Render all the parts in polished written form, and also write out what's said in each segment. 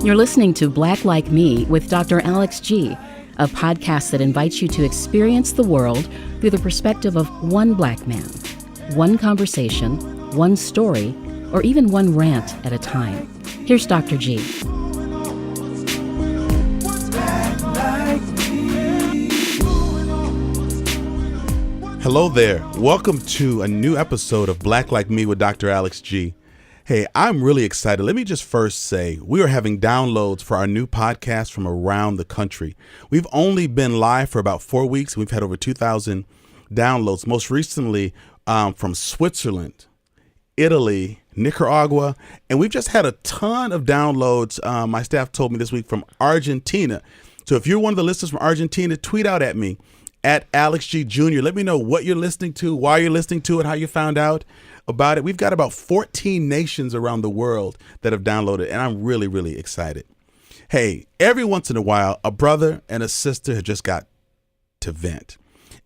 You're listening to Black Like Me with Dr. Alex Gee, a podcast that invites you to experience the world through the perspective of one black man, one conversation, one story, or even one rant at a time. Here's Dr. Gee. Hello there. Welcome to a new episode of Black Like Me with Dr. Alex Gee. Hey, I'm really excited. Let me just first say we are having downloads for our new podcast from around the country. We've only been live for about 4 weeks. We've had over 2,000 downloads, most recently from Switzerland, Italy, Nicaragua, and we've just had a ton of downloads. My staff told me this week from Argentina. So if you're one of the listeners from Argentina, tweet out at me at Alex G Jr. Let me know what you're listening to, why you're listening to it, how you found out about it. We've got about 14 nations around the world that have downloaded, and I'm really, really excited. Hey, every once in a while, a brother and a sister have just got to vent.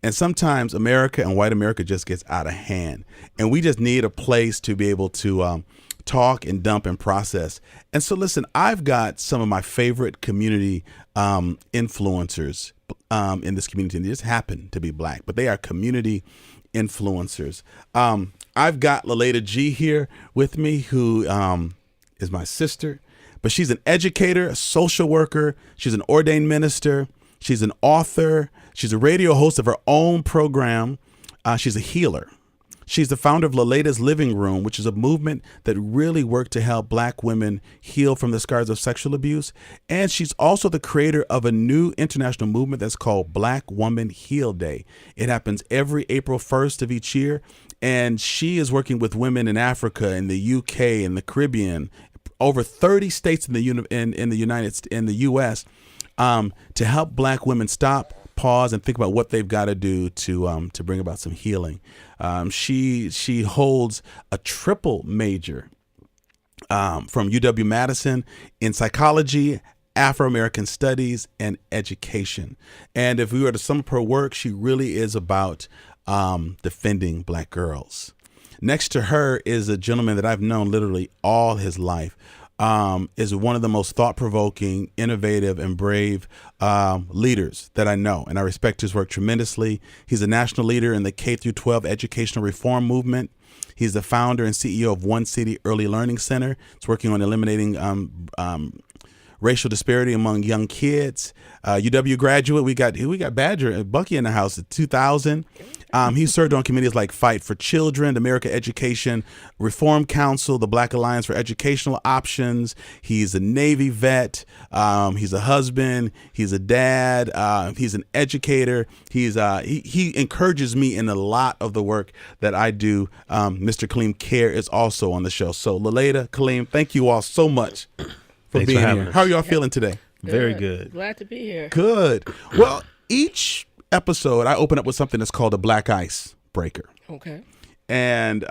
And sometimes America and white America just gets out of hand. And we just need a place to be able to talk and dump and process. And so, listen, I've got some of my favorite community influencers in this community. And they just happen to be black, but they are community influencers. I've got Lilada Gee here with me, who is my sister, but she's an educator, a social worker. She's an ordained minister. She's an author. She's a radio host of her own program. She's a healer. She's the founder of Lilada's Livingroom, which is a movement that really worked to help black women heal from the scars of sexual abuse. And she's also the creator of a new international movement that's called Black Woman Heal Day. It happens every April 1st of each year. And she is working with women in Africa, in the UK, in the Caribbean, over 30 states in the U.S. To help black women stop, pause, and think about what they've got to do to bring about some healing. She holds a triple major from UW-Madison in psychology, Afro-American studies, and education. And if we were to sum up her work, she really is about defending black girls. Next to her is a gentleman that I've known literally all his life. Is one of the most thought-provoking, innovative, and brave leaders that I know, and I respect his work tremendously. He's a national leader in the K-12 educational reform movement. He's the founder and CEO of One City Early Learning Center. It's working on eliminating racial disparity among young kids. UW graduate. We got Badger and Bucky in the house in 2000. He served on committees like Fight for Children, the America Education Reform Council, the Black Alliance for Educational Options. He's a Navy vet. He's a husband. He's a dad. He's an educator. He encourages me in a lot of the work that I do. Mr. Kaleem Caire is also on the show. So Lilada, Kaleem, thank you all so much for being here. How are y'all feeling today? Very good. Glad to be here. Good. Well, each episode I open up with something that's called a black ice breaker. Okay. And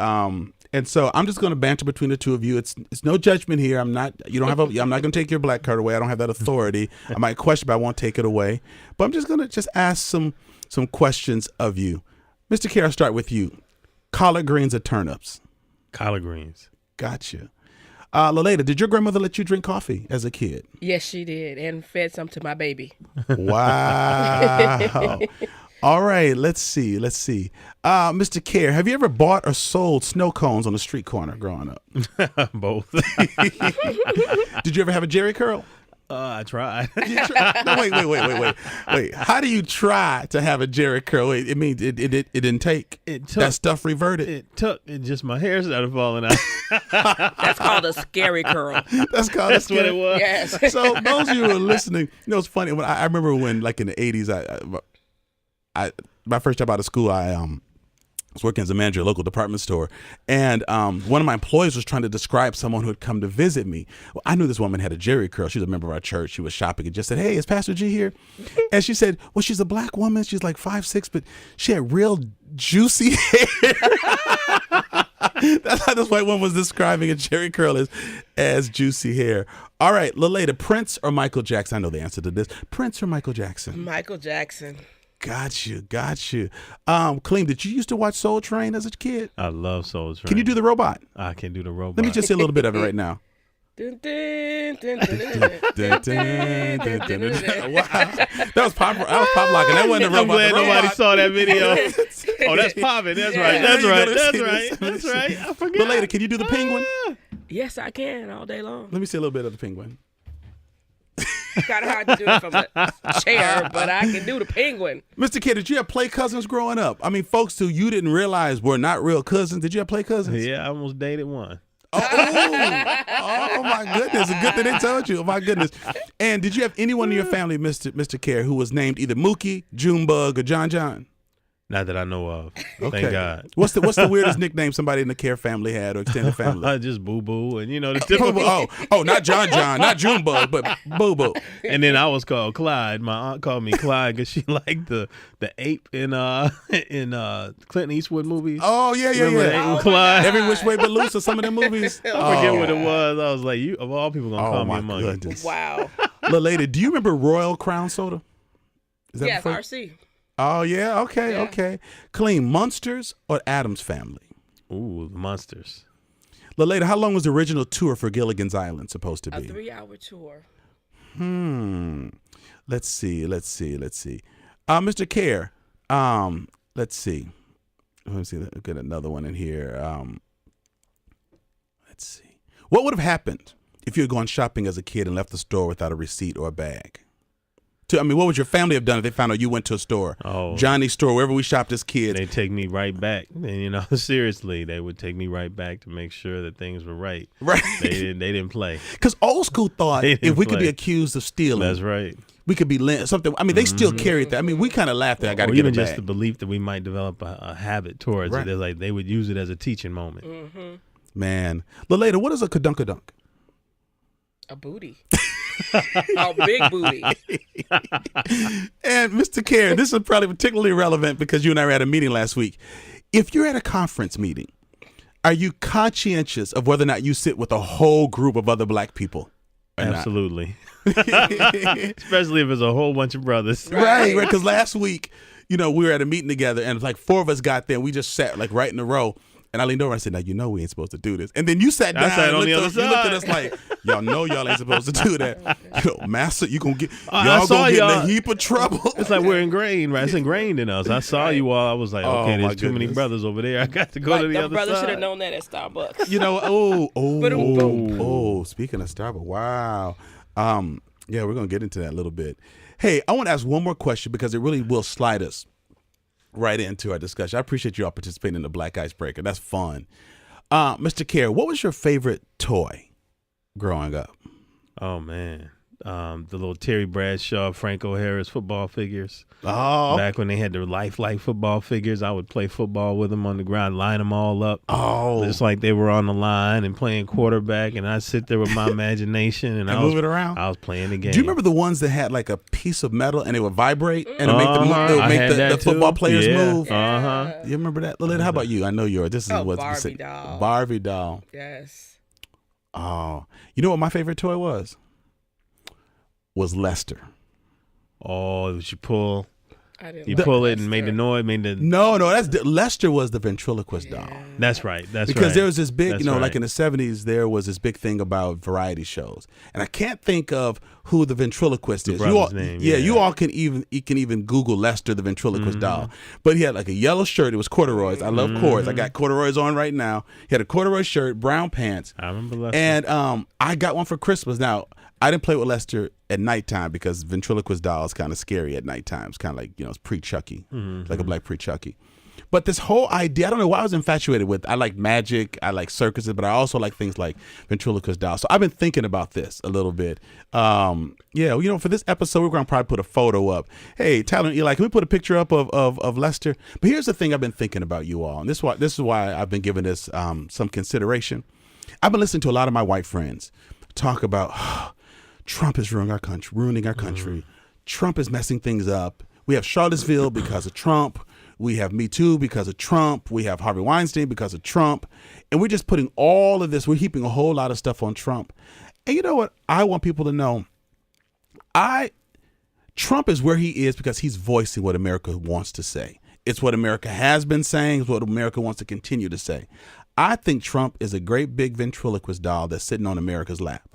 so I'm just going to banter between the two of you. It's no judgment here. I'm not going to take your black card away. I don't have that authority. I might question, but I won't take it away. But I'm just going to ask some questions of you. Mr. Caire, I'll start with you. Collard greens or turnips? Collard greens. Gotcha. Lilada, did your grandmother let you drink coffee as a kid? Yes, she did, and fed some to my baby. Wow. All right, let's see. Mr. Caire, have you ever bought or sold snow cones on the street corner growing up? Both. Did you ever have a Jerry curl? I tried. No, wait. How do you try to have a Jerry curl? Wait, it means it didn't take. It took. That stuff reverted. It took. It just my hair started falling out. That's called a scary curl. That's what it was. Yes. So those of you who are listening, it's funny. When I remember when, like in the 80s, I my first job out of school, I was working as a manager at a local department store, and one of my employees was trying to describe someone who had come to visit me. Well, I knew this woman had a Jerry curl. She was a member of our church. She was shopping and just said, "Hey, is Pastor G here?" And she said, "Well, she's a black woman. She's like 5'6", but she had real juicy hair." That's how this white woman was describing a Jerry curl as juicy hair. All right, Lilada, Prince or Michael Jackson? I know the answer to this. Prince or Michael Jackson? Michael Jackson. Got you. Kaleem, did you used to watch Soul Train as a kid? I love Soul Train. Can you do the robot? I can do the robot. Let me just say a little bit of it right now. Dun, dun, dun, dun, dun, dun, dun, dun, dun, dun. Wow, that was pop locking. That wasn't a I'm robot. glad The nobody robot- saw that video. Oh, that's popping. That's right. Yeah. That's You right. gotta That's see right. this. That's right. I forgot. Lilada, can you do the penguin? Yes, I can all day long. Let me see a little bit of the penguin. Kind of hard to do it from a chair, but I can do the penguin. Mr. Kid, did you have play cousins growing up? I mean, folks who you didn't realize were not real cousins. Did you have play cousins? Yeah, I almost dated one. Oh my goodness. Good that they told you. Oh my goodness. And did you have anyone in your family, Mr. Care, who was named either Mookie, Junebug, or John John? Not that I know of. Okay. Thank God. What's the weirdest nickname somebody in the Care family had or extended family? Just Boo Boo, and the typical. Not John John, not Junebug, but Boo Boo. And then I was called Clyde. My aunt called me Clyde because she liked the ape in Clint Eastwood movies. Oh yeah. Remember the ape Oh, and Clyde? Every Which Way But Loose or some of them movies. I forget what it was. I was like, you of all people gonna Oh call me my a monkey. goodness. Wow. Lilada, do you remember Royal Crown Soda? Is Yes, before- RC. Oh yeah, okay, Yeah. okay. Kaleem, Munsters or Addams Family? Ooh, the monsters. Lilada, how long was the original tour for Gilligan's Island supposed to A be? 3-hour tour. Let's see. Mr. Care, let's see. Let me see. Let's get another one in here. Let's see. What would have happened if you had gone shopping as a kid and left the store without a receipt or a bag? What would your family have done if they found out you went to a store? Oh. Johnny's store, wherever we shopped as kids. They take me right back. And seriously, they would take me right back to make sure that things were right. Right. They didn't play. Because old school thought They if didn't we could be play. accused of stealing, That's right. we could be something. I mean, they still carried that. I mean, we kind of laughed at I got to Or get even a just bag. the belief that we might develop a habit towards Right. it. It's like they would use it as a teaching moment. Man. Lilada, what is a kadunkadunk? A booty. A big booty. And Mr. Care, this is probably particularly relevant because you and I were at a meeting last week. If you're at a conference meeting, are you conscientious of whether or not you sit with a whole group of other black people? Or not? Absolutely. Especially if it's a whole bunch of brothers. Right. Because last week, we were at a meeting together and like 4 of us got there and we just sat like right in a row. And I leaned over and I said, now, we ain't supposed to do this. And then you sat down sat and on the looked other at us, you looked at side. us like, y'all know y'all ain't supposed to do that. Master, you gonna get, I y'all saw gonna get in a y'all. heap of trouble. It's like we're ingrained, right? It's ingrained in us. I saw you all. I was like, Oh, okay, my there's too many goodness. brothers over there. I got to go Like to the the other brother should side. have known that at Starbucks. Speaking of Starbucks, wow. Yeah, we're gonna get into that a little bit. Hey, I want to ask one more question because it really will slide us right into our discussion. I appreciate you all participating in the Black Icebreaker. That's fun. Mr. Care, what was your favorite toy growing up? Oh man, the little Terry Bradshaw, Franco Harris football figures. Oh, Back when they had the lifelike football figures, I would play football with them on the ground, line them all up. oh, Just like they were on the line and playing quarterback, and I'd sit there with my imagination and, And I was move it around? I was playing the game. Do you remember the ones that had like a piece of metal and it would vibrate and it would I make had the that football too. players Yeah. move? Uh-huh. You remember that? Lilith, how about you? I know yours. This is Oh, what's Barbie doll. Barbie doll. Yes. Oh, you know what my favorite toy was? Was Lester. Oh, you pull. I didn't You like pull it and made Lester. the noise, made the. No, Lester was the ventriloquist doll. That's right. That's Because right. there was this big, That's like right. in the 70s, there was this big thing about variety shows, and I can't think of who the ventriloquist is. You all, brother's name, yeah, yeah. you all can even Google Lester the ventriloquist Mm-hmm. doll. But he had like a yellow shirt. It was corduroys. I love cords. I got corduroys on right now. He had a corduroy shirt, brown pants, I remember Lester. and I got one for Christmas. Now I didn't play with Lester at nighttime because ventriloquist doll is kind of scary at nighttime. It's kind of like it's pre-Chucky, like a black pre-Chucky. But this whole idea, I don't know why I was infatuated with. I like magic, I like circuses, but I also like things like ventriloquist dolls. So I've been thinking about this a little bit. For this episode, we're going to probably put a photo up. Hey, Tyler and Eli, can we put a picture up of Lester? But here's the thing I've been thinking about you all, and this is why I've been giving this some consideration. I've been listening to a lot of my white friends talk about Trump is ruining our country. Trump is messing things up. We have Charlottesville because of Trump. We have Me Too because of Trump. We have Harvey Weinstein because of Trump. And we're just putting all of this, we're heaping a whole lot of stuff on Trump. And you know what? I want people to know, Trump is where he is because he's voicing what America wants to say. It's what America has been saying. It's what America wants to continue to say. I think Trump is a great big ventriloquist doll that's sitting on America's lap.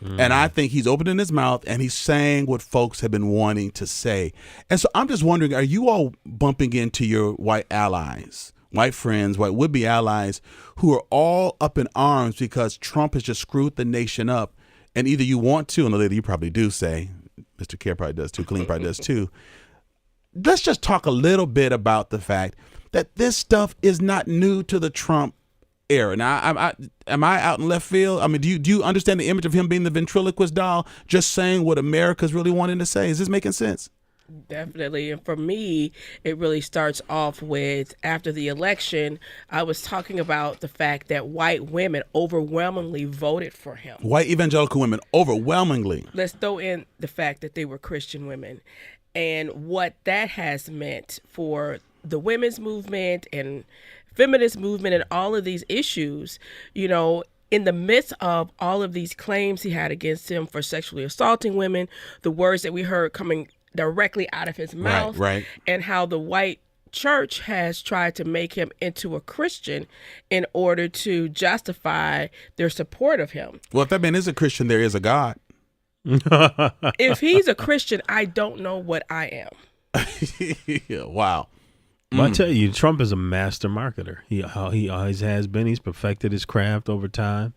And I think he's opening his mouth and he's saying what folks have been wanting to say. And so I'm just wondering, are you all bumping into your white allies, white friends, white would-be allies who are all up in arms because Trump has just screwed the nation up? And either you want to, and the lady you probably do say, Mr. Caire probably does too, Kaleem probably does too. Let's just talk a little bit about the fact that this stuff is not new to the Trump era. Now, am I out in left field? I mean, do you understand the image of him being the ventriloquist doll, just saying what America's really wanting to say? Is this making sense? Definitely. And for me, it really starts off with after the election, I was talking about the fact that white women overwhelmingly voted for him. White evangelical women overwhelmingly. Let's throw in the fact that they were Christian women and what that has meant for the women's movement and feminist movement and all of these issues, you know, in the midst of all of these claims he had against him for sexually assaulting women, the words that we heard coming directly out of his mouth, right. And how the white church has tried to make him into a Christian in order to justify their support of him. Well, if that man is a Christian, there is a God. If he's a Christian, I don't know what I am. Wow. Well, I tell you, Trump is a master marketer. He always has been. He's perfected his craft over time.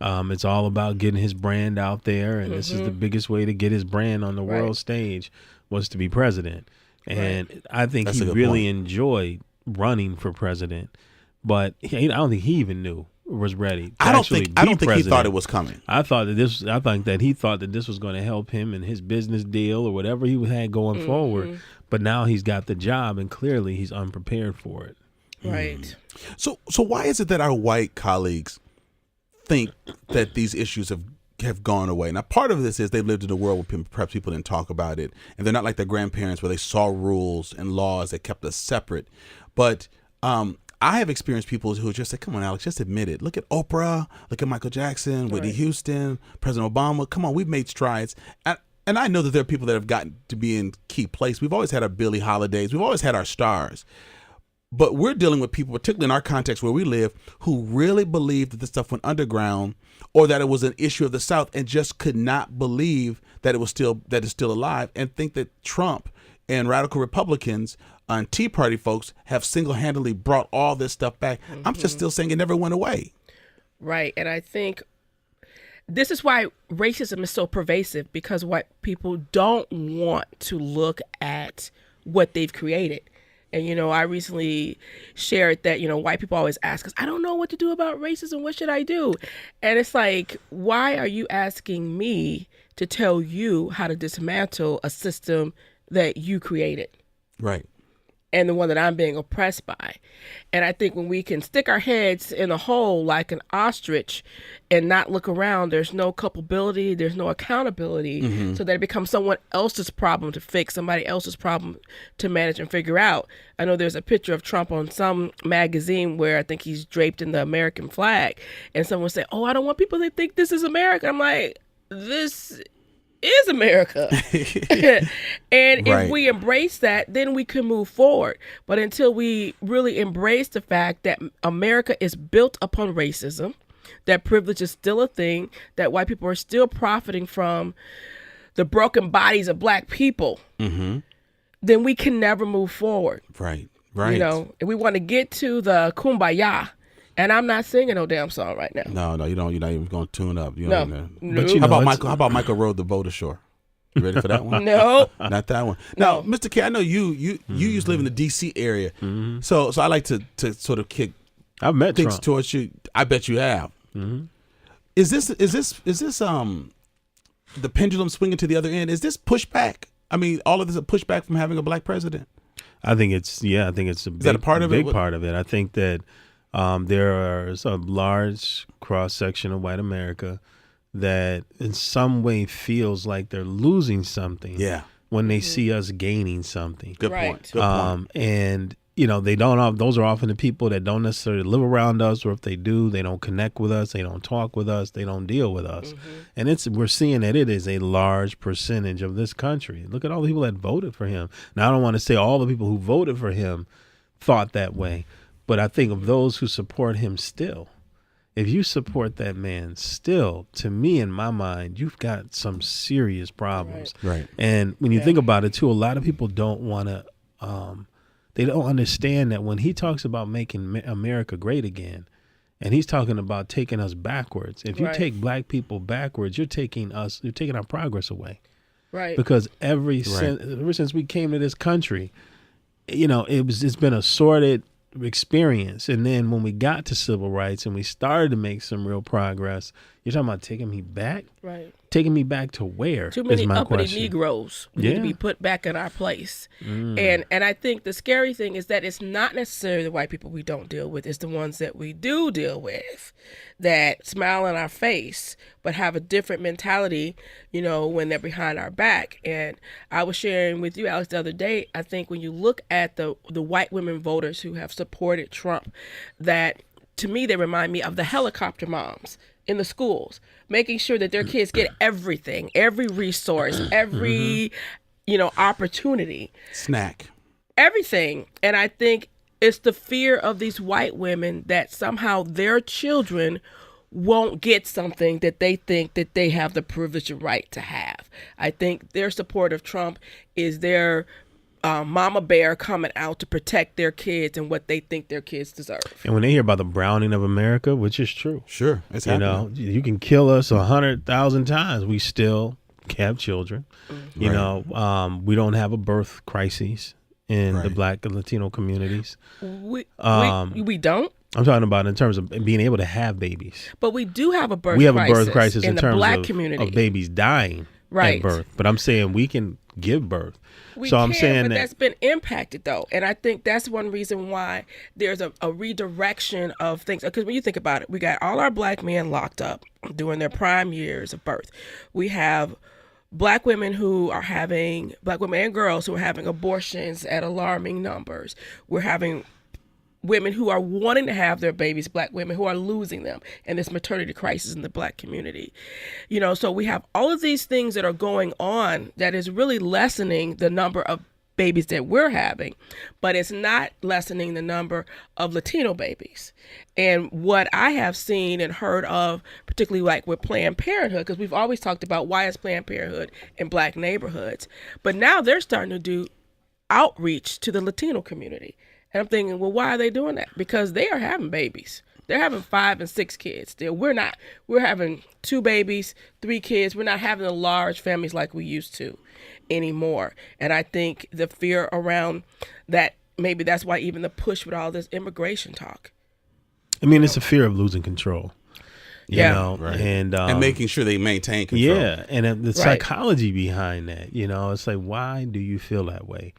It's all about getting his brand out there, and this is the biggest way to get his brand on the world stage was to be president. And I think That's he a good really point. enjoyed running for president, but I don't think he even knew was ready. I don't think he thought it was coming. I think that he thought that this was going to help him in his business deal or whatever he had going forward. But now he's got the job, and clearly he's unprepared for it. Right. So why is it that our white colleagues think that these issues have gone away? Now, part of this is they've lived in a world where perhaps people didn't talk about it, and they're not like their grandparents where they saw rules and laws that kept us separate. But I have experienced people who just say, come on, Alex, just admit it. Look at Oprah, look at Michael Jackson, Whitney Houston, President Obama. Come on, we've made strides. And I know that there are people that have gotten to be in key place. We've always had our Billie Holidays. We've always had our stars. But we're dealing with people, particularly in our context where we live, who really believe that this stuff went underground or that it was an issue of the South and just could not believe that it's still alive, and think that Trump and radical Republicans and Tea Party folks have single-handedly brought all this stuff back. I'm just still saying it never went away. Right. And I think this is why racism is so pervasive, because white people don't want to look at what they've created. And, you know, I recently shared that, you know, white people always ask us, I don't know what to do about racism. What should I do? And it's like, why are you asking me to tell you how to dismantle a system that you created? Right. And the one that I'm being oppressed by. And I think when we can stick our heads in a hole like an ostrich and not look around, there's no culpability, there's no accountability, so that it becomes someone else's problem to fix, somebody else's problem to manage and figure out. I know there's a picture of Trump on some magazine where I think he's draped in the American flag, and someone said, oh, I don't want people to think this is America. I'm like, this is America. And if we embrace that, then we can move forward. But until we really embrace the fact that America is built upon racism, that privilege is still a thing, that white people are still profiting from the broken bodies of black people, then we can never move forward. Right. You know, if we want to get to the kumbaya. And I'm not singing no damn song right now. No, you don't. You're not even going to tune up. You No. know. No. But you How know, about Michael rode the boat ashore? You ready for that one? No. Not that one. Now, Mr. Caire, I know you used to live in the D.C. area, so I like to sort of kick I've met things Trump. towards you. I bet you have. Is this the pendulum swinging to the other end? Is this pushback? I mean, all of this a pushback from having a black president? I think it's a big, that a part of it? big part of it. I think that there is a large cross section of white America that in some way feels like they're losing something when they see us gaining something. Good Right. point. Good point. And you know, those are often the people that don't necessarily live around us, or if they do, they don't connect with us, they don't talk with us, they don't deal with us. And we're seeing that it is a large percentage of this country. Look at all the people that voted for him. Now, I don't want to say all the people who voted for him thought that way, But I think of those who support him still. If you support that man still, to me, in my mind, you've got some serious problems. Right. And when you think about it, too, a lot of people don't want to, they don't understand that when he talks about making America great again, and he's talking about taking us backwards. If you take black people backwards, you're taking our progress away. Right. Because ever since we came to this country, it's been a sordid experience. And then when we got to civil rights and we started to make some real progress, you're talking about taking me back? Right. Taking me back to where? Too many uppity question. Negroes need to be put back in our place. And I think the scary thing is that it's not necessarily the white people we don't deal with. It's the ones that we do deal with that smile in our face but have a different mentality, when they're behind our back. And I was sharing with you, Alex, the other day, I think when you look at the white women voters who have supported Trump, that to me they remind me of the helicopter moms in the schools, making sure that their kids get everything, every resource, every, opportunity. Snack. Everything. And I think it's the fear of these white women that somehow their children won't get something that they think that they have the privilege and right to have. I think their support of Trump is their mama bear coming out to protect their kids and what they think their kids deserve. And when they hear about the browning of America, which is true. Sure. It's happening. You can kill us 100,000 times. We still have children. We don't have a birth crisis in the Black and Latino communities. We don't? I'm talking about in terms of being able to have babies. But we do have a birth crisis. We have a birth crisis in the terms Black community. of babies dying at birth. But I'm saying we can give birth. I'm saying that's been impacted though, and I think that's one reason why there's a redirection of things. Because when you think about it, we got all our black men locked up during their prime years of birth. We have black women and girls who are having abortions at alarming numbers. We're having women who are wanting to have their babies, black women who are losing them, and this maternity crisis in the black community. So we have all of these things that are going on that is really lessening the number of babies that we're having, but it's not lessening the number of Latino babies. And what I have seen and heard of, particularly like with Planned Parenthood, because we've always talked about why is Planned Parenthood in black neighborhoods, but now they're starting to do outreach to the Latino community. And I'm thinking, well, why are they doing that? Because they are having babies. They're having 5 and 6 kids. We're not. We're having 2 babies, 3 kids. We're not having the large families like we used to anymore. And I think the fear around that, maybe that's why even the push with all this immigration talk. I mean, it's a fear of losing control. And making sure they maintain control. Yeah, and the psychology behind that. It's like, why do you feel that way?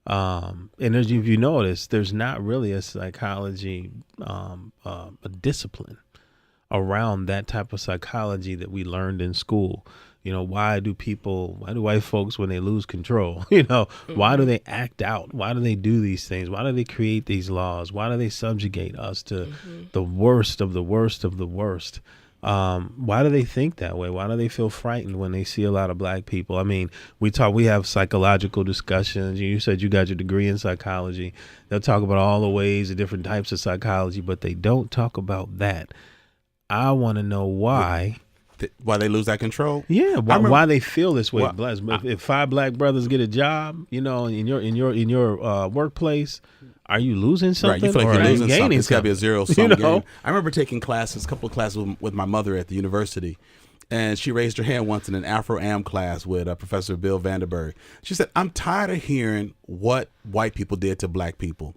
And if you notice, there's not really a psychology, a discipline around that type of psychology that we learned in school. Why do white folks, when they lose control, why do they act out? Why do they do these things? Why do they create these laws? Why do they subjugate us to the worst of the worst of the worst? Why do they think that way? Why do they feel frightened when they see a lot of black people? I mean, we have psychological discussions. You said you got your degree in psychology. They'll talk about all the ways, the different types of psychology, but they don't talk about that. I want to know why. Why they lose that control? Yeah, why they feel this way. If 5 black brothers get a job, in your workplace, are you losing something? Right, you feel like you're losing something. It's got to be a zero-sum game. I remember taking a couple of classes with my mother at the university, and she raised her hand once in an Afro-Am class with Professor Bill Vanderberg. She said, I'm tired of hearing what white people did to black people.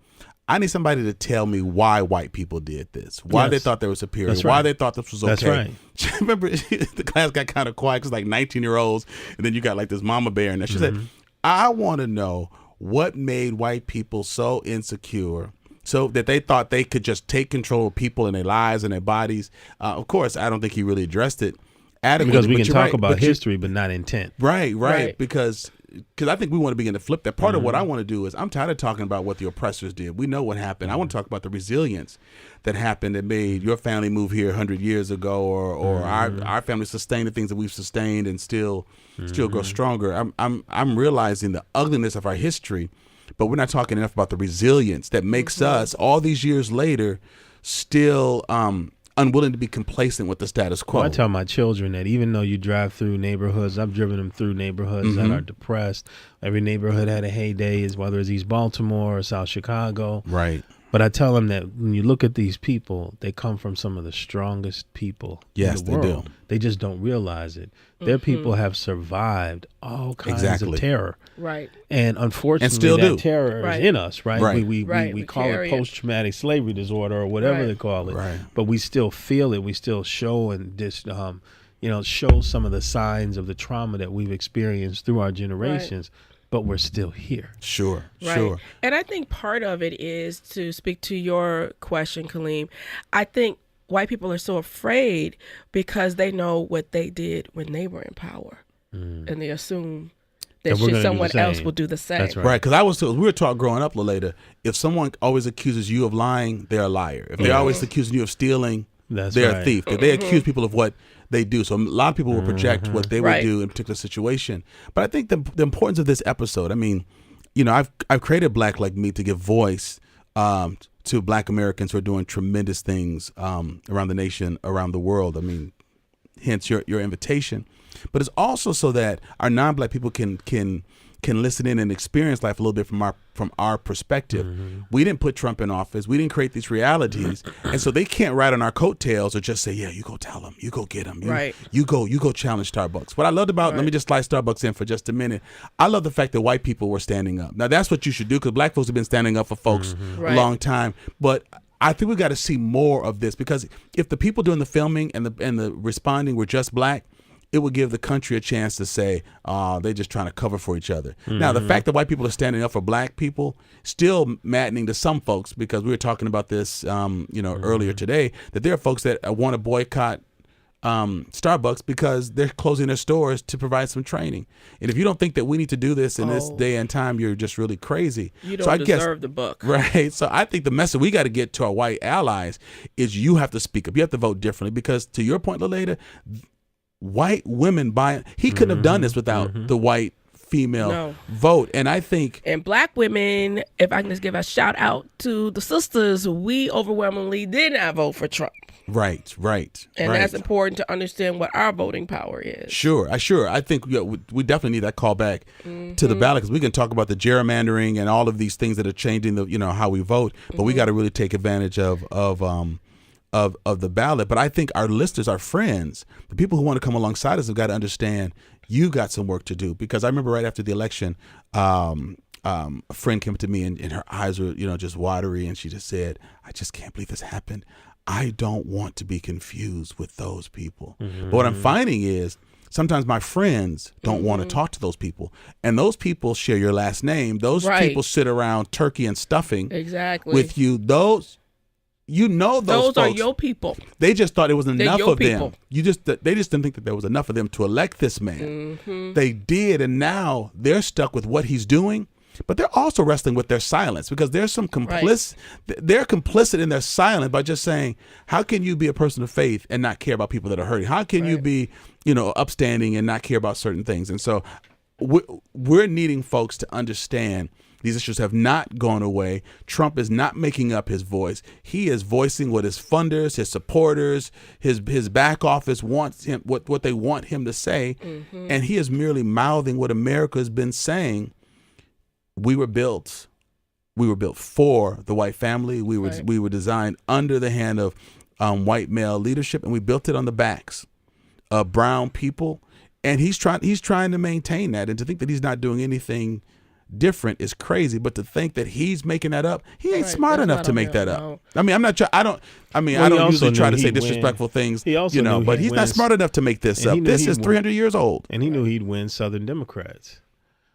I need somebody to tell me why white people did this, why they thought they were superior, why they thought this was okay. That's right. I remember the class got kind of quiet because like 19-year-olds, and then you got like this mama bear in there. She said, I want to know what made white people so insecure so that they thought they could just take control of people and their lives and their bodies. Of course, I don't think he really addressed it adequately. Because we can talk about history, but not intent. Right. Because I think we want to begin to flip that. Part of what I want to do is I'm tired of talking about what the oppressors did. We know what happened. I want to talk about the resilience that happened that made your family move here 100 years ago, or our family sustain the things that we've sustained and still grow stronger. I'm realizing the ugliness of our history but we're not talking enough about the resilience that makes us all these years later still unwilling to be complacent with the status quo. Well, I tell my children that even though you drive through neighborhoods, I've driven them through neighborhoods that are depressed. Every neighborhood had a heyday, whether it's East Baltimore or South Chicago. Right. But I tell them that when you look at these people, they come from some of the strongest people in the world. They do. They just don't realize it. Their people have survived all kinds of terror. Right. And unfortunately, and still that terror is in us, right? Right. We call it post-traumatic slavery disorder or whatever they call it. Right. But we still feel it. We still show and show some of the signs of the trauma that we've experienced through our generations. But we're still here. Sure. And I think part of it is, to speak to your question, Kaleem, I think white people are so afraid because they know what they did when they were in power. And they assume that someone else will do the same. That's right. Because we were taught growing up, Lilada, if someone always accuses you of lying, they're a liar. If they're always accusing you of stealing, they're a thief. If they accuse people of what they do. So a lot of people will project what they would do in a particular situation. But I think the importance of this episode, I mean, I've created Black Like Me to give voice to Black Americans who are doing tremendous things around the nation, around the world. I mean, hence your invitation. But it's also so that our non-Black people can listen in and experience life a little bit from our perspective. We didn't put Trump in office. We didn't create these realities, and so they can't ride on our coattails or just say, "Yeah, you go tell them, you go get them, you go challenge Starbucks." What I loved about let me just slide Starbucks in for just a minute. I love the fact that white people were standing up. Now that's what you should do, because Black folks have been standing up for folks a long time, but I think we got to see more of this, because if the people doing the filming and the responding were just Black, it would give the country a chance to say, they're just trying to cover for each other. Now, the fact that white people are standing up for Black people, still maddening to some folks, because we were talking about this, earlier today, that there are folks that want to boycott Starbucks because they're closing their stores to provide some training. And if you don't think that we need to do this in this day and time, you're just really crazy. You don't deserve the book. Right. So I think the message we got to get to our white allies is you have to speak up. You have to vote differently, because to your point, Lilada, white women he couldn't have done this without the white female vote. And I think, and Black women, if I can just give a shout out to the sisters, we overwhelmingly did not vote for Trump. Right. And that's important to understand what our voting power is. Sure. I think we definitely need that call back to the ballot, because we can talk about the gerrymandering and all of these things that are changing how we vote, but we got to really take advantage of the ballot. But I think our listeners, our friends, the people who want to come alongside us have got to understand you got some work to do. Because I remember right after the election, a friend came to me and her eyes were, just watery. And she just said, "I just can't believe this happened. I don't want to be confused with those people." But what I'm finding is sometimes my friends don't want to talk to those people. And those people share your last name. Those people sit around turkey and stuffing with you. Those folks are your people. They just thought it was enough of them. They just didn't think that there was enough of them to elect this man. They did, and now they're stuck with what he's doing. But they're also wrestling with their silence, because there's some they're complicit in their silence by just saying, how can you be a person of faith and not care about people that are hurting? How can you be, upstanding and not care about certain things? And so we're needing folks to understand these issues have not gone away. Trump is not making up his voice. He is voicing what his funders, his supporters, his back office wants him, what they want him to say. And he is merely mouthing what America has been saying. We were built for the white family. We were designed under the hand of white male leadership, and we built it on the backs of brown people. And he's trying to maintain that, and to think that he's not doing anything different is crazy. But to think that he's making that up, he ain't smart enough to make that up. I mean, I'm not. I don't usually try to say disrespectful things, but he's not smart enough to make this up. This is 300 years old, and he knew he'd win Southern Democrats.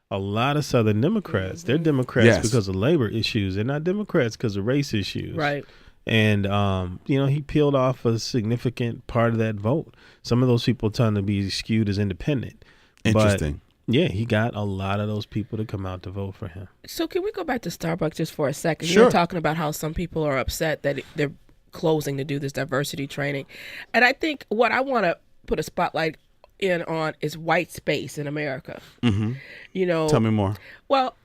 A lot of Southern Democrats, they're Democrats because of labor issues. They're not Democrats because of race issues. Right. And, he peeled off a significant part of that vote. Some of those people tend to be skewed as independent. Interesting. But, he got a lot of those people to come out to vote for him. So can we go back to Starbucks just for a second? Sure. You're talking about how some people are upset that they're closing to do this diversity training. And I think what I want to put a spotlight in on is white space in America. Tell me more. Well,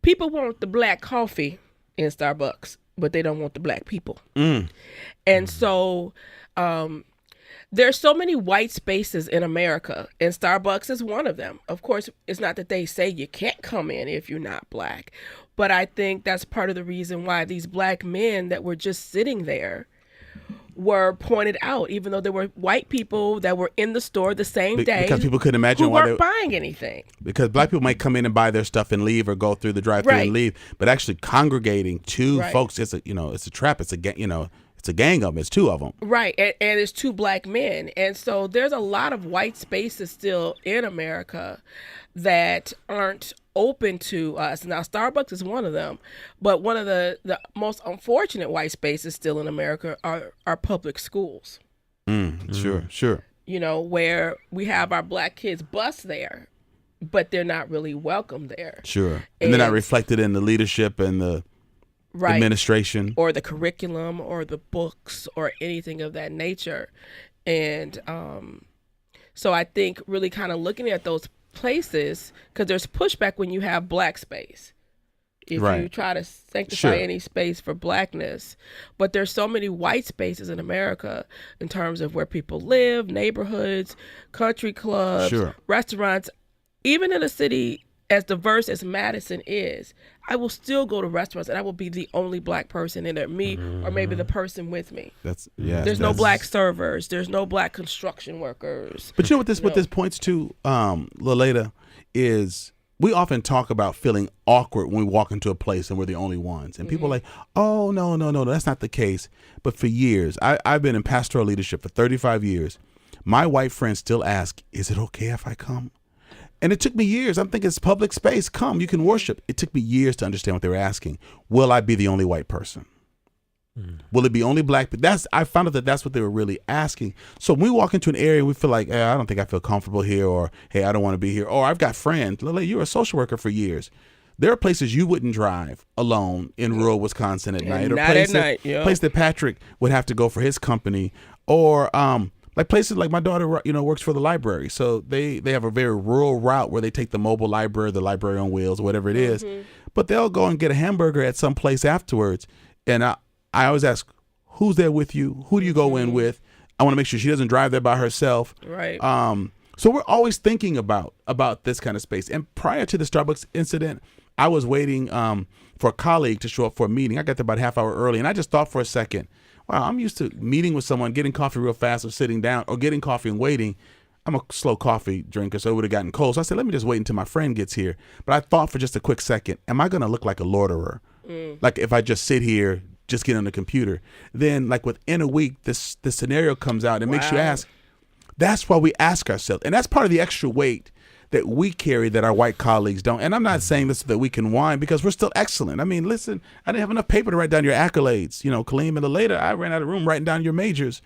people want the black coffee in Starbucks, but they don't want the black people. And so there's so many white spaces in America, and Starbucks is one of them. Of course, it's not that they say you can't come in if you're not black, but I think that's part of the reason why these black men that were just sitting there were pointed out, even though there were white people that were in the store the same day because people couldn't imagine who why weren't buying anything. Because black people might come in and buy their stuff and leave, or go through the drive-thru Right. and leave, but actually congregating two Right. folks, it's a trap. It's a it's a gang of them. It's two of them. Right, and it's two black men, and so there's a lot of white spaces still in America that aren't open to us. Now, Starbucks is one of them, but one of the most unfortunate white spaces still in America are public schools. Sure. You know, where we have our black kids bus there, but they're not really welcome there. Sure. And they're not reflected in the leadership and the Right. administration. Or the curriculum or the books or anything of that nature. And so I think really kind of looking at those places, because there's pushback when you have black space. If Right. you try to sanctify Sure. any space for blackness. But there's so many white spaces in America in terms of where people live, neighborhoods, country clubs, Sure. restaurants. Even in a city as diverse as Madison is, I will still go to restaurants and I will be the only black person in there, me or maybe the person with me. There's no black servers. There's no black construction workers. But you know what this points to, Lilada, is we often talk about feeling awkward when we walk into a place and we're the only ones. And people are like, oh, no, that's not the case. But for years, I've been in pastoral leadership for 35 years. My white friends still ask, is it okay if I come? And it took me years. I'm thinking it's public space. Come, you can worship. It took me years to understand what they were asking. Will I be the only white person? Will it be only black? But I found out that that's what they were really asking. So when we walk into an area, we feel like, hey, I don't think I feel comfortable here, or hey, I don't want to be here, or I've got friends. Lily, you were a social worker for years. There are places you wouldn't drive alone in rural Wisconsin at night, or not at night. Yeah. place that Patrick would have to go for his company, or like places like my daughter, works for the library. So they have a very rural route where they take the mobile library, the library on wheels, whatever it is. But they'll go and get a hamburger at some place afterwards. And I always ask, who's there with you? Who do you go in with? I want to make sure she doesn't drive there by herself. Right. So we're always thinking about this kind of space. And prior to the Starbucks incident, I was waiting for a colleague to show up for a meeting. I got there about a half hour early, and I just thought for a second, wow, I'm used to meeting with someone, getting coffee real fast, or sitting down, or getting coffee and waiting. I'm a slow coffee drinker, so it would have gotten cold. So I said, let me just wait until my friend gets here. But I thought for just a quick second, am I going to look like a loiterer? Like if I just sit here, just get on the computer? Then like within a week, this scenario comes out and makes you ask. That's why we ask ourselves. And that's part of the extra weight that we carry that our white colleagues don't. And I'm not saying this so that we can whine, because we're still excellent. I mean, listen, I didn't have enough paper to write down your accolades. Kaleem and Lilada, I ran out of room writing down your majors.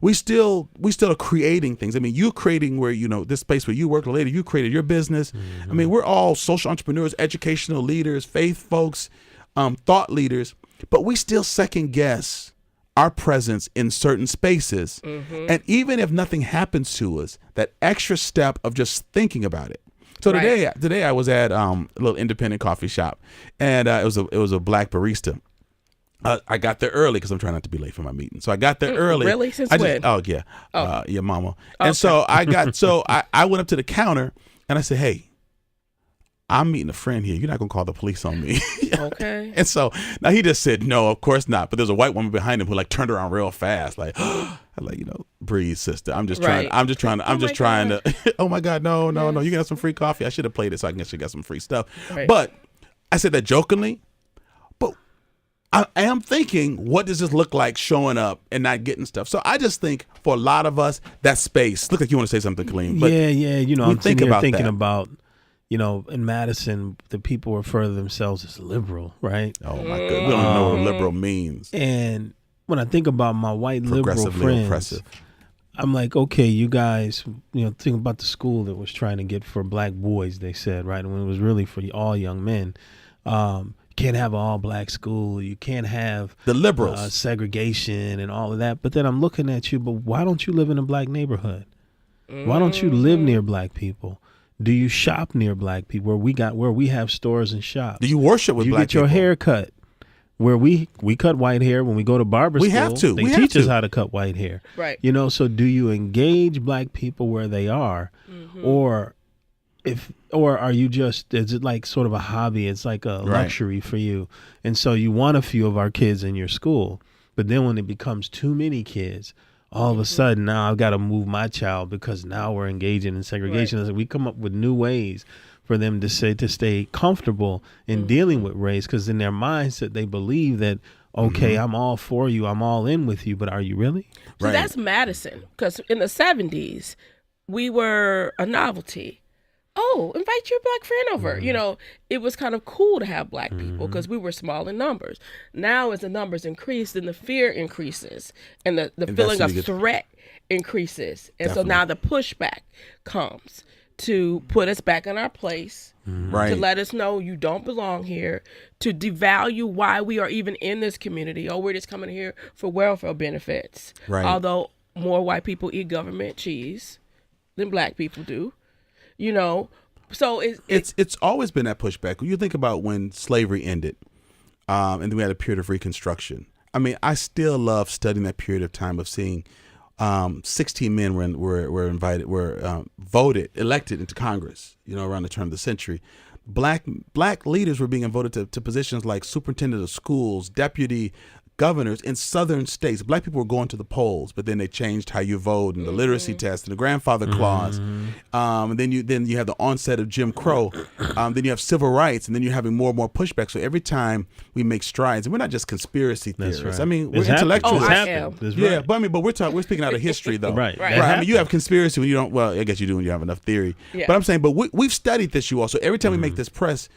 We still are creating things. I mean, you're creating where, this space where you work, Lilada, you created your business. I mean, we're all social entrepreneurs, educational leaders, faith folks, thought leaders, but we still second guess our presence in certain spaces. And even if nothing happens to us, that extra step of just thinking about it. So today I was at a little independent coffee shop, and it was a black barista. I got there early because I'm trying not to be late for my meeting. So I got there early. Really? Since when? Yeah, mama. And so I went up to the counter and I said, hey, I'm meeting a friend here. You're not going to call the police on me. Okay. And so now he just said, no, of course not. But there's a white woman behind him who turned around real fast. Like, I'm like, breathe, sister. I'm just trying to, oh my God, no. You can have some free coffee. I should have played it so I can actually get some free stuff. Right. But I said that jokingly, but I am thinking, what does this look like showing up and not getting stuff? So I just think for a lot of us, that space, look like you want to say something, Kaleem. But yeah. I'm thinking that. about, in Madison, the people refer to themselves as liberal, right? Oh my God, we don't even know what liberal means. And when I think about my white liberal friends, oppressive. I'm like, okay, you guys, think about the school that was trying to get for black boys, they said, right? When it was really for all young men. You can't have an all black school. You can't have the liberals, segregation and all of that. But then I'm looking at you, but why don't you live in a black neighborhood? Why don't you live near black people? Do you shop near black people where we have stores and shops? Do you worship with Do you black get your people? hair cut? Where we cut white hair when we go to barber school. We have to. They We have teach us to. how to cut white hair. Right. You know, so do you engage black people where they are, or are you just, is it like sort of a hobby? It's like a luxury for you, and so you want a few of our kids in your school, but then when it becomes too many kids, all of a sudden now I've got to move my child because now we're engaging in segregation. Right. And we come up with new ways for them to stay comfortable in dealing with race, because in their mindset they believe that, okay, I'm all for you, I'm all in with you, but are you really? So that's Madison, because in the 70s, we were a novelty. Oh, invite your black friend over. You know, it was kind of cool to have black people because we were small in numbers. Now, as the numbers increase, then the fear increases and the feeling of threat increases. And so now the pushback comes to put us back in our place, to let us know you don't belong here, to devalue why we are even in this community. Oh, we're just coming here for welfare benefits. Right. Although more white people eat government cheese than black people do, you know. So it's always been that pushback. You think about when slavery ended, and then we had a period of Reconstruction. I mean, I still love studying that period of time of seeing 16 men were elected into Congress, you know, around the turn of the century. Black leaders were being voted to positions like superintendent of schools, deputy governors in southern states. Black people were going to the polls, but then they changed how you vote and the literacy test and the grandfather clause. And then you have the onset of Jim Crow. Then you have civil rights, and then you're having more and more pushback. So every time we make strides, and we're not just conspiracy theorists. right. I mean, we're It's happened. intellectuals. Oh, I am. That's Yeah, right. but I mean, but we're speaking out of history though. Right. Right. I mean, you have conspiracy when you don't. Well, I guess you do when you have enough theory. Yeah. But I'm saying, but we've studied this, you all. So every time we make this press,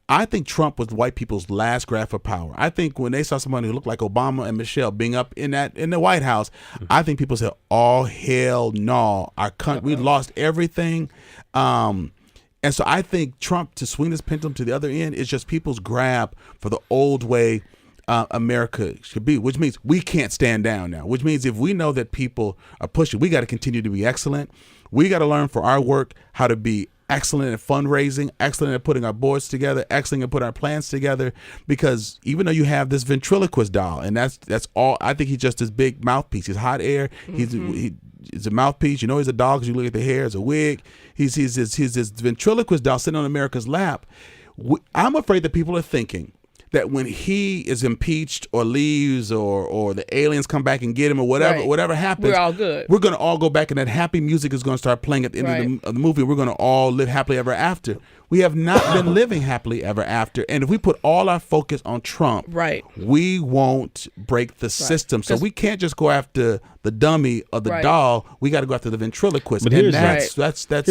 I think Trump was white people's last grasp of power. I think when they saw somebody who looked like Obama and Michelle being up in the White House, I think people said, "Oh hell no, our country, we lost everything." And so I think Trump, to swing this pendulum to the other end, is just people's grab for the old way America should be, which means we can't stand down now, which means if we know that people are pushing, we got to continue to be excellent. We got to learn for our work how to be excellent at fundraising, excellent at putting our boards together, excellent at putting our plans together, because even though you have this ventriloquist doll, and that's all, I think he's just this big mouthpiece. He's hot air. He's a mouthpiece. You know he's a dog because you look at the hair. It's a wig. He's this ventriloquist doll sitting on America's lap. I'm afraid that people are thinking that when he is impeached or leaves or the aliens come back and get him or whatever happens, we're all good. We're going to all go back, and that happy music is going to start playing at the end of the movie. We're going to all live happily ever after. We have not been living happily ever after. And if we put all our focus on Trump, we won't break the system. So we can't just go after the dummy or the doll. We got to go after the ventriloquist. But and here's that's thing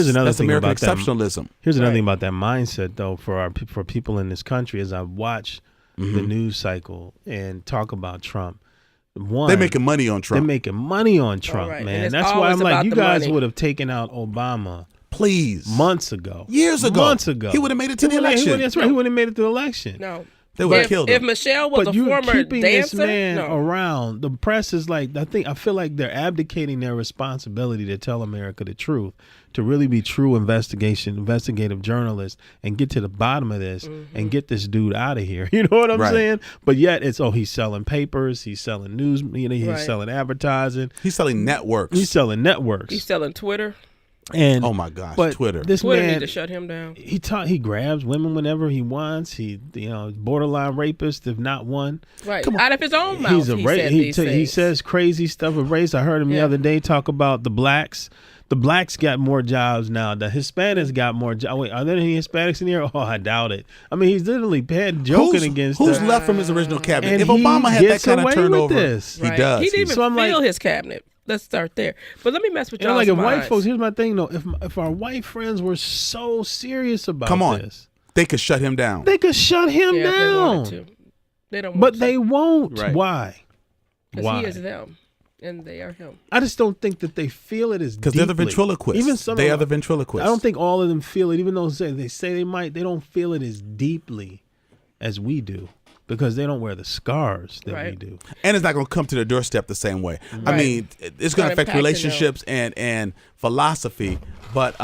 American about that. exceptionalism. Here's another thing about that mindset, though, for people in this country. As I watch the news cycle and talk about Trump, They're making money on Trump. They're making money on Trump, man. That's why I'm like, you guys would have taken out Obama. Please. Months ago. Years ago. Months ago. He would have made it to the election. That's right. He would have made it to the election. No. They would have killed him. If Michelle was but a former keeping dancer, this man around, the press is like, I feel like they're abdicating their responsibility to tell America the truth, to really be true investigative journalists and get to the bottom of this and get this dude out of here. You know what I'm saying? But yet it's, he's selling papers, he's selling news, he's selling advertising. He's selling networks. He's selling networks. He's selling Twitter. And oh my gosh, Twitter! Twitter needs to shut him down. He grabs women whenever he wants. He borderline rapist, if not one. Right, out of his own mouth. He's a he says crazy stuff of race. I heard him the other day talk about the blacks. The blacks got more jobs now. The Hispanics got more jobs. Wait, are there any Hispanics in here? Oh, I doubt it. I mean, he's literally joking against who's left from his original cabinet. And if Obama had that kind of turnover, he does. He didn't even feel his cabinet. Let's start there. But let me mess with y'all. Like if white folks, here's my thing though. If our white friends were so serious about this, they could shut him down. They could shut him down. They wanted to. They don't. But they won't. Right. Why? Because he is them, and they are him. I just don't think that they feel it as because they're the ventriloquists. Even some they are the ventriloquists. I don't think all of them feel it, even though they say they might. They don't feel it as deeply as we do. because they don't wear the scars that we Right. do. And it's not going to come to their doorstep the same way. I Right. mean, it's going to affect impact to relationships and philosophy, but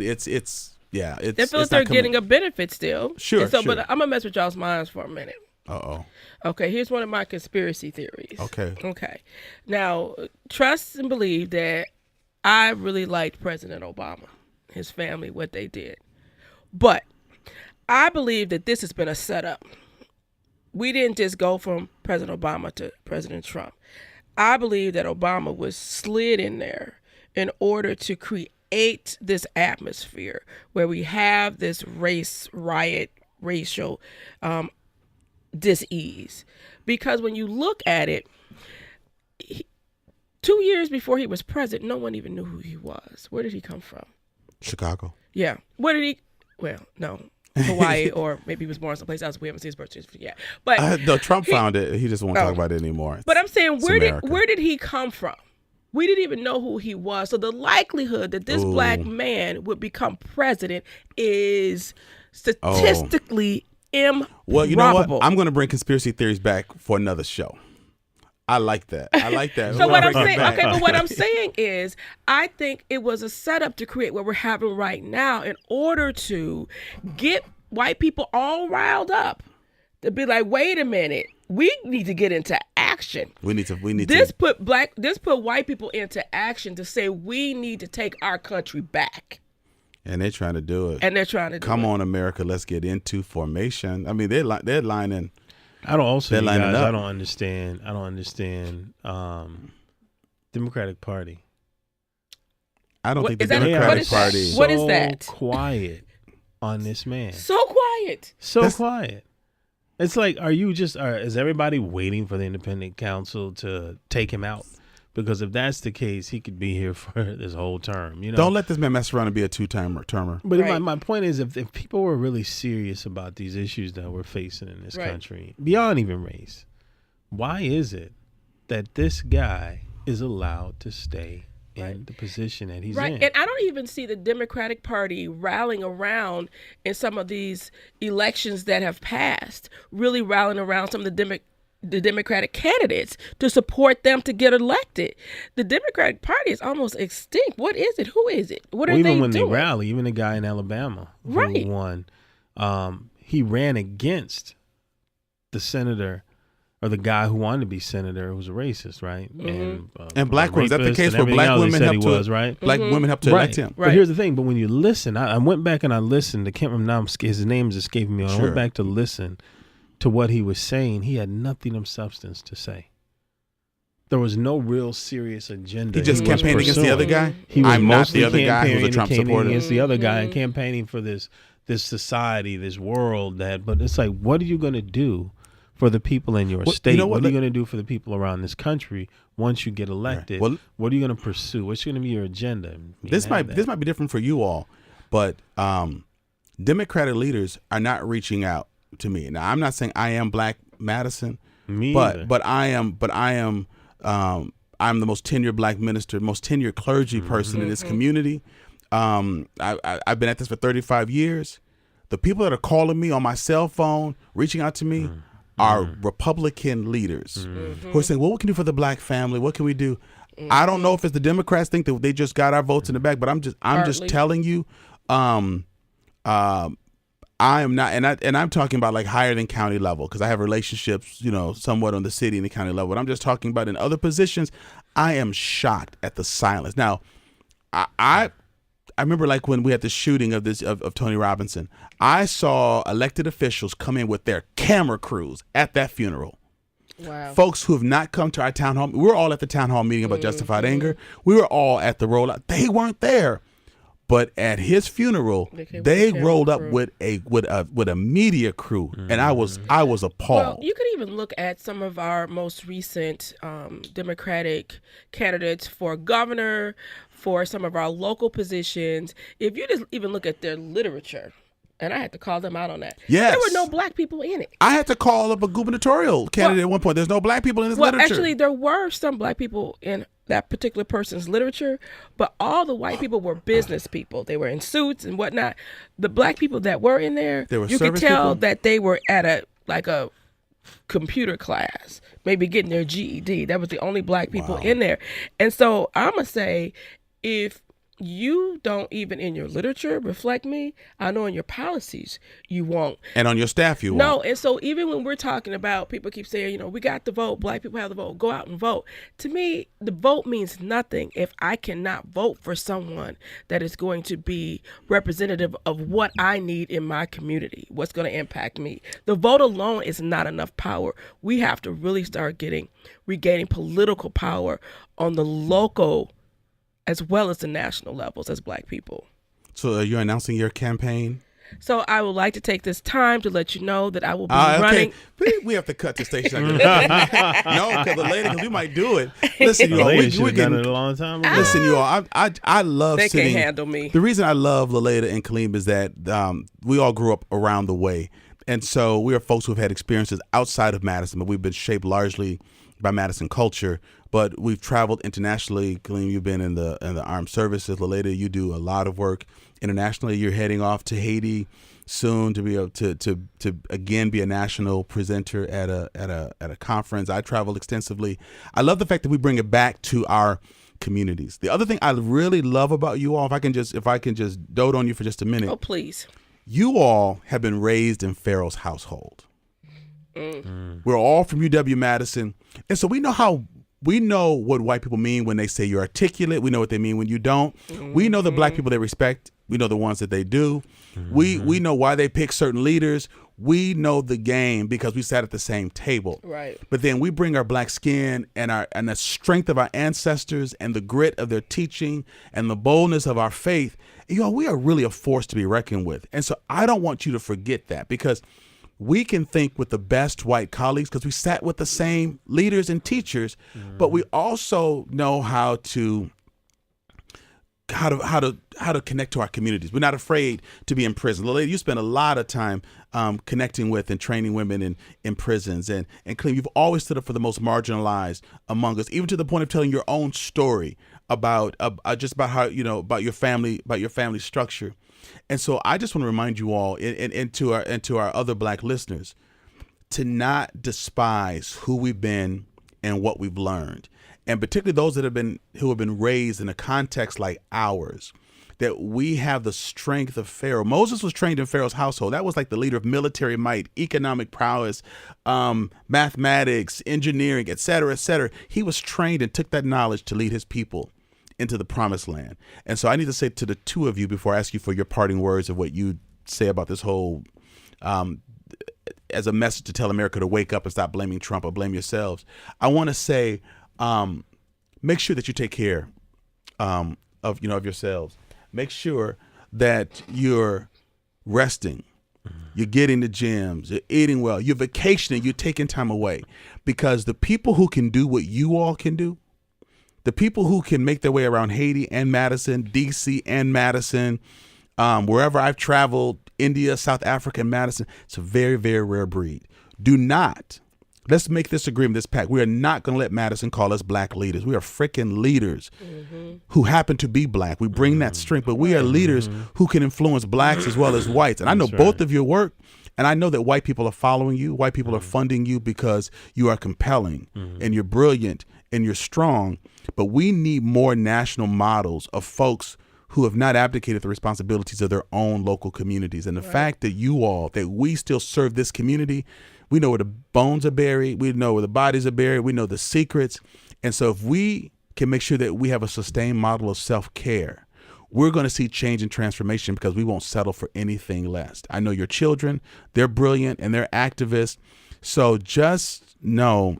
it's yeah. It's, They feel it's like they're not coming- getting a benefit still. Sure, And so, sure. But I'm gonna mess with y'all's minds for a minute. Uh-oh. Okay, here's one of my conspiracy theories. Okay. Okay. Now, trust and believe that I really liked President Obama, his family, what they did. But I believe that this has been a setup. We didn't just go from President Obama to President Trump. I believe that Obama was slid in there in order to create this atmosphere where we have this racial dis-ease. Because when you look at it, 2 years before he was president, no one even knew who he was. Where did he come from? Chicago. Yeah. Where did he? Well, no. Hawaii, or maybe he was born someplace else. We haven't seen his birth certificate yet. But No, Trump found it. He just won't talk about it anymore. But I'm saying, It's where America. did he come from? We didn't even know who he was. So the likelihood that this black man would become president is statistically improbable. Well, you know what? I'm going to bring conspiracy theories back for another show. I like that. I like that. So what I'm Bring it saying, back. okay, but what I'm saying is, I think it was a setup to create what we're having right now in order to get white people all riled up to be like, wait a minute, we need to get into action. We need This to. put white people into action to say we need to take our country back, And they're trying to do it. and they're trying to do Come it. on, America, let's get into formation. I mean, they're lining. I don't also, They're you lining guys, up. I don't understand Democratic Party. I don't What- think the is that- Democratic what is that? Party. What is that? So quiet on this man. So quiet. So quiet. It's like, is everybody waiting for the independent council to take him out? Because if that's the case, he could be here for this whole term. You know, Don't let this man mess around and be a two-termer. But Right. my point is, if people were really serious about these issues that we're facing in this Right. country, beyond even race, why is it that this guy is allowed to stay in the position that he's Right. in? And I don't even see the Democratic Party rallying around in some of these elections that have passed, really rallying around some of the Democratic candidates to support them to get elected. The Democratic Party is almost extinct. What is it? Who is it? What are Even they when doing? they rally, even the guy in Alabama who Right. won, he ran against the senator or the guy who wanted to be senator who was a racist, right? Mm-hmm. And black women. Is that the rapist case and where everything black else he women said help he to was, right? black women help to elect him? But here's the thing. But when you listen, I went back and I listened. I can't remember now. His name is escaping me. I Sure. went back to listen to what he was saying. He had nothing of substance to say. There was no real serious agenda. He just was campaigned against the pursuing. other guy. He was I'm not mostly the other guy who's a campaigning Trump supporter. against the other guy and campaigning for this society, this world that. But it's like, what are you going to do for the people in your Well, state? you know what what? are you going to do for the people around this country once you get elected? Well, what are you going to pursue? What's going to be your agenda? This might be different for you all, but Democratic leaders are not reaching out to me. Now, I'm not saying I am Black Madison, Me either. but I am I'm the most tenured Black minister, most tenured clergy person in this community. I've been at this for 35 years. The people that are calling me on my cell phone, reaching out to me, are Republican leaders who are saying, well, what can we do for the Black family? What can we do? I don't know if it's the Democrats think that they just got our votes in the back, but I'm just Partly. telling you, I am not, and I'm talking about like higher than county level because I have relationships, somewhat on the city and the county level. But I'm just talking about in other positions. I am shocked at the silence. Now, I remember like when we had the shooting of Tony Robinson. I saw elected officials come in with their camera crews at that funeral. Wow. Folks who have not come to our town hall. We were all at the town hall meeting about justified anger. We were all at the rollout. They weren't there. But at his funeral, they rolled up with a media crew, and I was appalled. Well, you could even look at some of our most recent Democratic candidates for governor, for some of our local positions. If you just even look at their literature, and I had to call them out on that. Yes. There were no Black people in it. I had to call up a gubernatorial candidate at one point. There's no Black people in his literature. Actually, there were some Black people in that particular person's literature, but all the white people were business people. They were in suits and whatnot. The Black people that were in there, They were you could service tell people? that they were at a computer class, maybe getting their GED. That was the only black people in there. And so I'm going to say, if you don't even in your literature reflect me, I know in your policies you won't. And on your staff you won't. No, and so even when we're talking about, people keep saying, we got the vote, black people have the vote, go out and vote. To me, the vote means nothing if I cannot vote for someone that is going to be representative of what I need in my community, what's going to impact me. The vote alone is not enough power. We have to really start regaining political power on the local as well as the national levels as black people. So you're announcing your campaign? So I would like to take this time to let you know that I will be running. We have to cut the station. No, because we might do it. Listen, you all, we're done it a long time ago. Listen, you all, I love they sitting. They can't handle me. The reason I love Lilada and Kaleem is that we all grew up around the way. And so we are folks who have had experiences outside of Madison, but we've been shaped largely by Madison culture. But we've traveled internationally. Kaleem, you've been in the armed services. Lilada, you do a lot of work internationally. You're heading off to Haiti soon to be able to again be a national presenter at a conference. I travel extensively. I love the fact that we bring it back to our communities. The other thing I really love about you all, if I can just dote on you for just a minute. Oh, please. You all have been raised in Pharaoh's household. We're all from UW-Madison, and so we know what white people mean when they say you're articulate. We know what they mean when you don't. We know the black people they respect. We know the ones that they do. We know why they pick certain leaders. We know the game because we sat at the same table. Right. But then we bring our black skin and the strength of our ancestors and the grit of their teaching and the boldness of our faith. We are really a force to be reckoned with. And so I don't want you to forget that, because we can think with the best white colleagues because we sat with the same leaders and teachers, but we also know how to connect to our communities. We're not afraid to be in prison. Lilada, you spend a lot of time connecting with and training women in prisons, and Kaleem, you've always stood up for the most marginalized among us, even to the point of telling your own story about how about your family structure. And so I just want to remind you all, and to our other black listeners, to not despise who we've been and what we've learned, and particularly those who have been raised in a context like ours, that we have the strength of Pharaoh. Moses was trained in Pharaoh's household. That was like the leader of military might, economic prowess, mathematics, engineering, et cetera, et cetera. He was trained and took that knowledge to lead his people into the promised land. And so I need to say to the two of you, before I ask you for your parting words of what you say about this whole, as a message to tell America to wake up and stop blaming Trump or blame yourselves, I want to say, make sure that you take care of yourselves. Make sure that you're resting, you're getting the gyms, you're eating well, you're vacationing, you're taking time away, because the people who can do what you all can do, the people who can make their way around Haiti and Madison, DC and Madison, wherever I've traveled, India, South Africa, and Madison, it's a very, very rare breed. Let's make this agreement, this pact. We are not going to let Madison call us black leaders. We are freaking leaders who happen to be black. We bring that strength, but we are leaders who can influence blacks as well as whites. And I know both of your work, and I know that white people are following you. White people are funding you because you are compelling and you're brilliant and you're strong. But we need more national models of folks who have not abdicated the responsibilities of their own local communities. And the fact that we still serve this community, we know where the bones are buried. We know where the bodies are buried. We know the secrets. And so if we can make sure that we have a sustained model of self-care, we're going to see change and transformation, because we won't settle for anything less. I know your children, they're brilliant and they're activists. So just know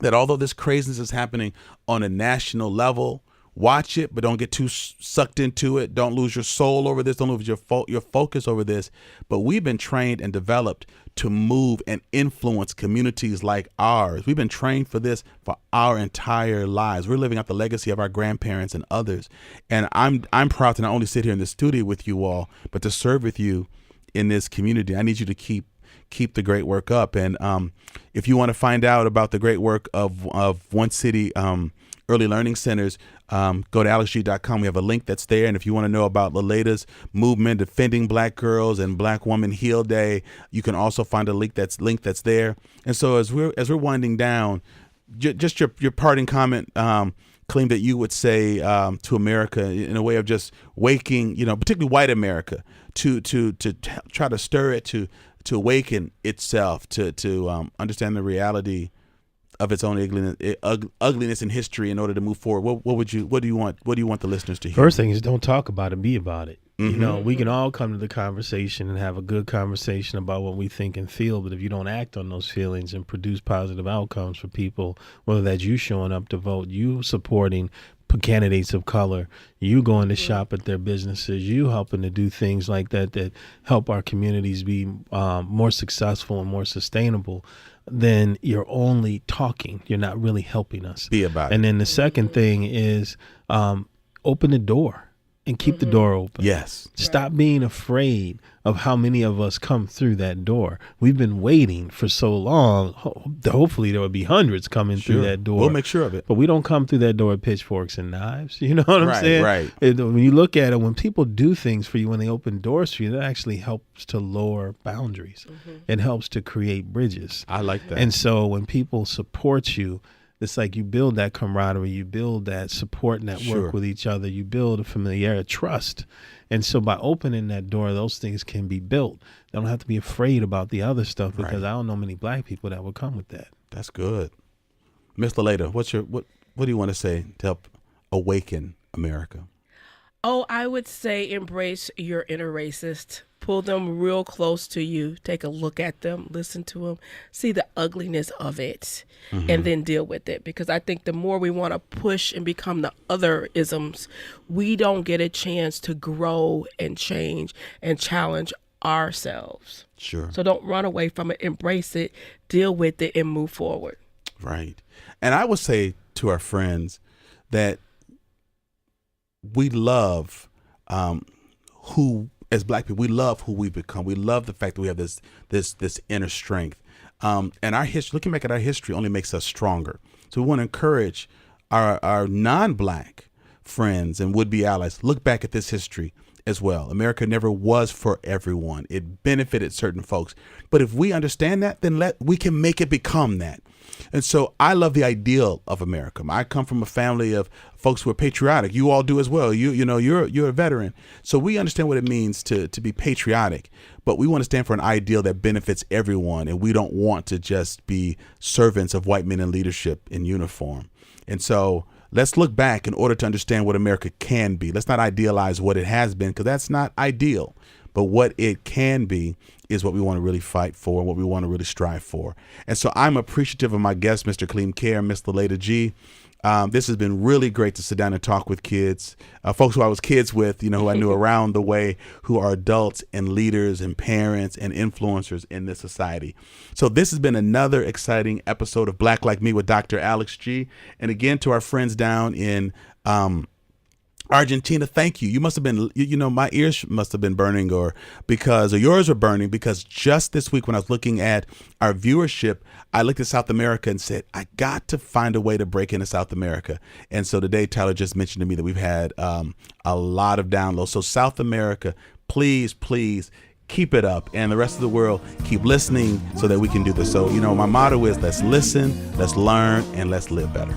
that although this craziness is happening on a national level, watch it, but don't get too sucked into it. Don't lose your soul over this. Don't lose your focus over this. But we've been trained and developed to move and influence communities like ours. We've been trained for this for our entire lives. We're living out the legacy of our grandparents and others. And I'm proud to not only sit here in the studio with you all, but to serve with you in this community. I need you to keep the great work up. And if you want to find out about the great work of One City early learning centers, go to alexg.com. We have a link that's there. And if you want to know about Lilada's movement, defending Black girls and Black Woman Heal Day, you can also find a link that's there. And so as we're winding down, just your parting comment, Kaleem, that you would say to America in a way of just waking, particularly white America, to try to stir it, to awaken itself, to understand the reality of its own ugliness in history in order to move forward. What do you want the listeners to hear? First thing is, don't talk about it, be about it. Mm-hmm. We can all come to the conversation and have a good conversation about what we think and feel, but if you don't act on those feelings and produce positive outcomes for people, whether that's you showing up to vote, you supporting candidates of color, you going to shop at their businesses, you helping to do things like that help our communities be more successful and more sustainable, then you're only talking. You're not really helping us. Be about it. And then the second thing is open the door and keep the door open. Yes. Stop being afraid of how many of us come through that door. We've been waiting for so long. Hopefully there will be hundreds coming through that door. We'll make sure of it. But we don't come through that door with pitchforks and knives. You know what I'm saying? Right. When you look at it, when people do things for you, when they open doors for you, that actually helps to lower boundaries. It helps to create bridges. I like that. And so when people support you, it's like you build that camaraderie, you build that support network with each other, you build a familiarity, trust. And so by opening that door, those things can be built. They don't have to be afraid about the other stuff, because I don't know many Black people that would come with that. That's good. Miss Lilada, what do you want to say to help awaken America? Oh, I would say embrace your inner racist. Pull them real close to you. Take a look at them. Listen to them. See the ugliness of it. And then deal with it. Because I think the more we want to push and become the other isms, we don't get a chance to grow and change and challenge ourselves. Sure. So don't run away from it. Embrace it. Deal with it and move forward. Right. And I would say to our friends that we love who, as Black people, we love who we become. We love the fact that we have this inner strength. And our history, looking back at our history, only makes us stronger. So we want to encourage our non-Black friends and would-be allies, look back at this history as well. America never was for everyone. It benefited certain folks. But if we understand that, then we can make it become that. And so I love the ideal of America. I come from a family of folks who are patriotic. You all do as well. You're a veteran. So we understand what it means to be patriotic, but we want to stand for an ideal that benefits everyone. And we don't want to just be servants of white men in leadership in uniform. And so let's look back in order to understand what America can be. Let's not idealize what it has been, because that's not ideal. But what it can be is what we want to really fight for, what we want to really strive for. And so I'm appreciative of my guests, Mr. Kaleem Caire and Miss Lilada Gee. This has been really great to sit down and talk with kids, folks who I was kids with, who I knew around the way, who are adults and leaders and parents and influencers in this society. So this has been another exciting episode of Black Like Me with Dr. Alex Gee. And again, to our friends down in Argentina, thank you. You must have been, my ears must have been burning, or yours were burning, because just this week when I was looking at our viewership, I looked at South America and said, I got to find a way to break into South America. And so today, Tyler just mentioned to me that we've had a lot of downloads. So South America, please keep it up. And the rest of the world, keep listening so that we can do this. So, my motto is let's listen, let's learn, and let's live better.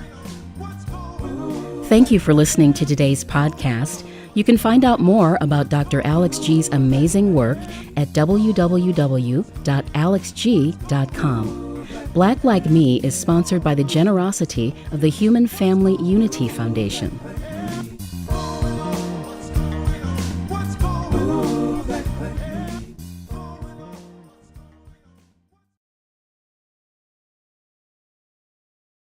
Thank you for listening to today's podcast. You can find out more about Dr. Alex Gee's amazing work at www.alexgee.com. Black Like Me is sponsored by the generosity of the Human Family Unity Foundation.